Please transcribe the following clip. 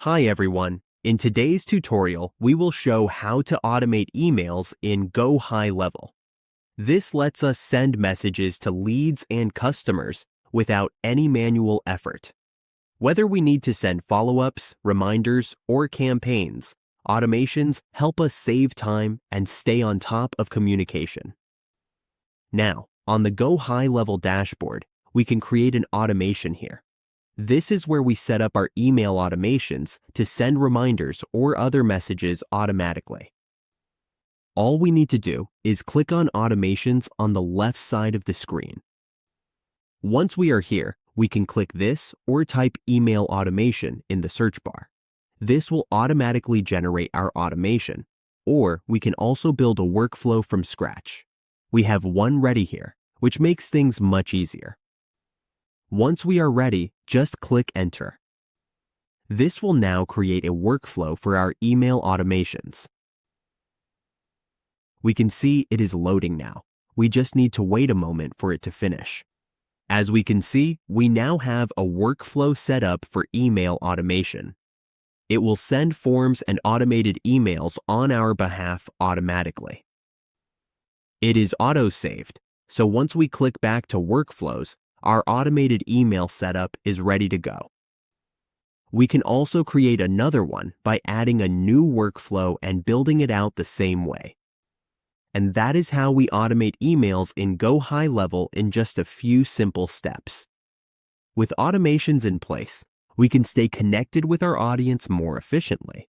Hi everyone. In today's tutorial, we will show how to automate emails in Gohighlevel. This lets us send messages to leads and customers without any manual effort. Whether we need to send follow-ups, reminders, or campaigns, automations help us save time and stay on top of communication. Now, on the Gohighlevel dashboard, we can create an automation here. This is where we set up our email automations to send reminders or other messages automatically. All we need to do is click on Automations on the left side of the screen. Once we are here, we can click this or type Email Automation in the search bar. This will automatically generate our automation, or we can also build a workflow from scratch. We have one ready here, which makes things much easier. Once we are ready, just click Enter. This will now create a workflow for our email automations. We can see it is loading now. We just need to wait a moment for it to finish. As we can see, we now have a workflow set up for email automation. It will send forms and automated emails on our behalf automatically. It is auto-saved, so once we click back to Workflows, our automated email setup is ready to go. We can also create another one by adding a new workflow and building it out the same way. And that is how we automate emails in Gohighlevel in just a few simple steps. With automations in place, we can stay connected with our audience more efficiently.